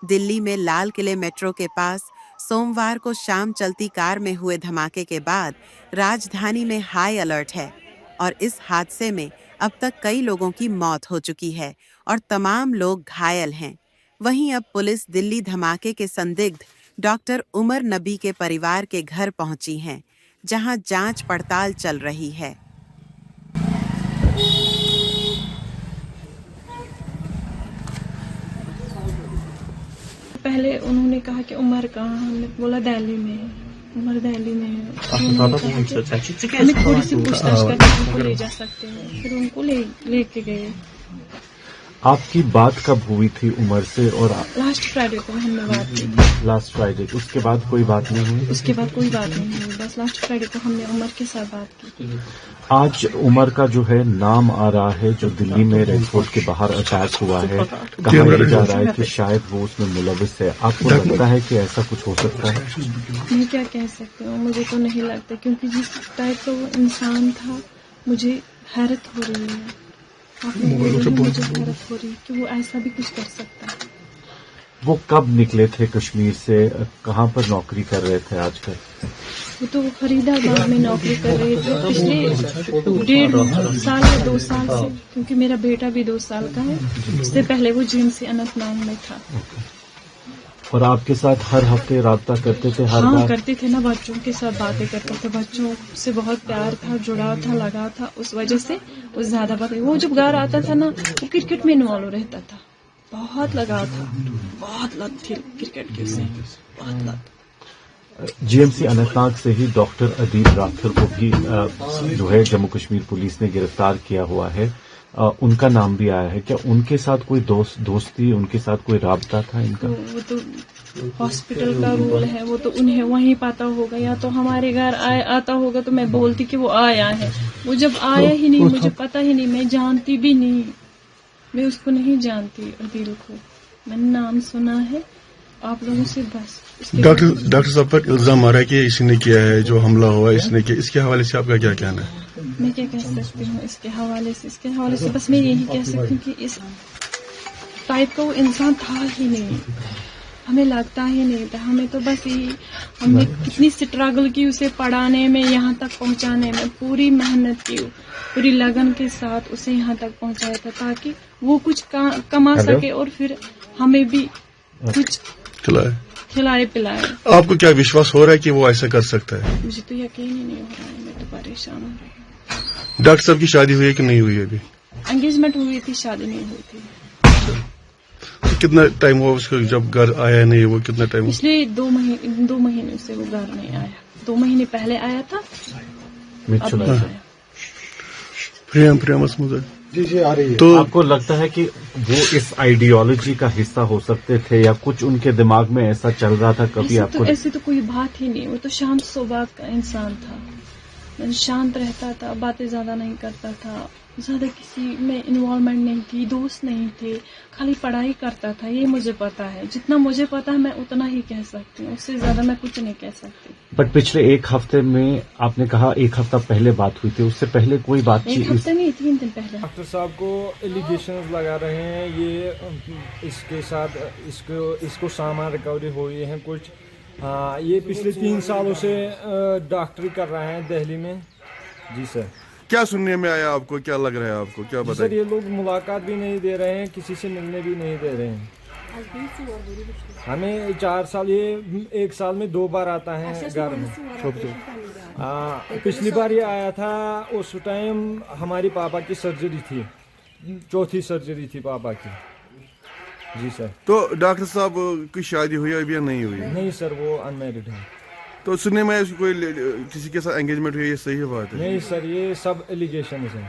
दिल्ली में लाल किले मेट्रो के पास सोमवार को शाम चलती कार में हुए धमाके के बाद राजधानी में हाई अलर्ट है और इस हादसे में अब तक कई लोगों की मौत हो चुकी है और तमाम लोग घायल हैं। वहीं अब पुलिस दिल्ली धमाके के संदिग्ध डॉक्टर उमर नबी के परिवार के घर पहुंची है, जहां जांच पड़ताल चल रही है। पहले उन्होंने कहा कि उमर कहाँ, हमने बोला दिल्ली में है, उमर दिल्ली में है। हमें थोड़ी सी पूछताछ करके उनको ले जा सकते हैं, फिर उनको लेके गए। आपकी बात कब हुई थी उमर से? और लास्ट फ्राइडे को हमने बात की थी। लास्ट फ्राइडे, उसके बाद कोई बात नहीं हुई? उसके बाद कोई बात नहीं हुई, बस लास्ट फ्राइडे को हमने उमर के साथ बात की। आज उमर का जो है नाम आ रहा है, जो दिल्ली में रेड फोर्ट के बाहर अटैक हुआ है, कहा यह जा रहा है कि शायद वो उसमें मुलविस है। आपको लगता है कि ऐसा कुछ हो सकता है? मैं क्या कह सकती हूँ, मुझे तो नहीं लगता, क्योंकि जिस टाइप का वो इंसान था, मुझे हैरत हो रही है। मुझे हैरत हो रही है कि वो ऐसा भी कुछ कर सकता है। वो कब निकले थे कश्मीर से? कहाँ पर नौकरी कर रहे थे आजकल? वो तो फरीदाबाद में नौकरी कर रहे थे पिछले 1.5 साल या 2 साल से, क्योंकि मेरा बेटा भी 2 साल का है। उससे पहले वो GMC अनंतनाग में था। और आपके साथ हर हफ्ते राब्ता करते थे? हाँ, करते थे ना, बच्चों के साथ बातें करते थे, बच्चों से बहुत प्यार था, जुड़ाव था, लगा था, उस वजह से वो ज्यादा बातें। वो जब घर आता था ना, वो क्रिकेट में इन्वॉल्व रहता था, बहुत लगाव था, बहुत लत थी क्रिकेट की उसे, बहुत लत। GMC अनंतनाग से ही डॉक्टर अदील राठौर को भी जो है जम्मू कश्मीर पुलिस ने गिरफ्तार किया हुआ है। उनका नाम भी आया है। क्या उनके साथ कोई दोस्ती, उनके साथ कोई राब्ता था इनका? वो तो हॉस्पिटल का रूल है, वो तो उन्हें वहीं पता होगा, या तो हमारे घर आता होगा तो मैं बोलती कि वो आया है। वो जब आया ही नहीं, मुझे पता ही नहीं, मैं जानती भी नहीं, मैं उसको नहीं जानती अदील को, मैंने नाम सुना है आप लोगों से बस। डॉक्टर साहब पर इल्जाम आ रहा है कि इसने किया है, जो हमला हुआ इसने किया, इसके हवाले से आपका क्या कहना है? मैं क्या कह सकती हूँ इसके हवाले से बस मैं यही कह सकती हूँ कि इस टाइप का वो इंसान था ही नहीं, हमें लगता ही नहीं था। हमें तो बस यही, हमने कितनी स्ट्रगल की उसे पढ़ाने में, यहाँ तक पहुँचाने में, पूरी मेहनत की, पूरी लगन के साथ उसे यहाँ तक पहुँचाया था, ताकि वो कुछ कमा सके और फिर हमें भी कुछ खिलाए पिलाए। आपको क्या विश्वास हो रहा है कि वो ऐसा कर सकता है? मुझे तो यकीन ही नहीं हो रहा है, मैं तो परेशान हो रही हूँ। डॉक्टर साहब की शादी हुई है कि नहीं हुई है? अभी एंगेजमेंट हुई थी, शादी नहीं हुई थी। तो कितना टाइम हुआ उसको जब घर आया नहीं? वो कितना टाइम? पिछले 2 महीने से वो घर नहीं आया। 2 महीने पहले आया था, अब नहीं आया। प्रियम जी आ रही है। तो आपको लगता है कि वो इस आइडियोलॉजी का हिस्सा हो सकते थे, या कुछ उनके दिमाग में ऐसा चल रहा था कभी? आपको ऐसी तो कोई बात ही नहीं, वो तो शांत स्वभाव का इंसान था, शांत रहता था, बातें ज्यादा नहीं करता था, ज्यादा किसी में इन्वॉल्वमेंट नहीं थी, दोस्त नहीं थे, खाली पढ़ाई करता था, ये मुझे पता है। जितना मुझे पता है मैं उतना ही कह सकती हूँ, उससे ज्यादा मैं कुछ नहीं कह सकती। बट पिछले 1 हफ्ते में आपने कहा 1 हफ्ता पहले बात हुई थी, उससे पहले कोई बात? 1 हफ्ते नहीं, 3 दिन पहले। डॉक्टर साहब को एलिगेशंस लगा रहे हैं, ये इसके साथ इसको सामान रिकवरी हुई है कुछ। हाँ, ये पिछले 3 सालों से डॉक्टरी कर रहे हैं दिल्ली में। जी सर। क्या सुनने में आया आपको? क्या लग रहा है आपको? क्या बताइए सर, ये लोग मुलाकात भी नहीं दे रहे हैं, किसी से मिलने भी नहीं दे रहे हैं हमें। 4 साल, ये 1 साल में 2 बार आता है घर में। पिछली बार ये आया था, उस टाइम हमारी पापा की सर्जरी थी, 4थी सर्जरी थी पापा की। जी सर। तो डॉक्टर साहब की शादी हुई अभी या नहीं हुई? नहीं सर, वो अनमैरिड है। तो सुनने में कोई किसी के साथ एंगेजमेंट हुई है, ये सही बात है? नहीं सर, ये सब एलिगेशन है।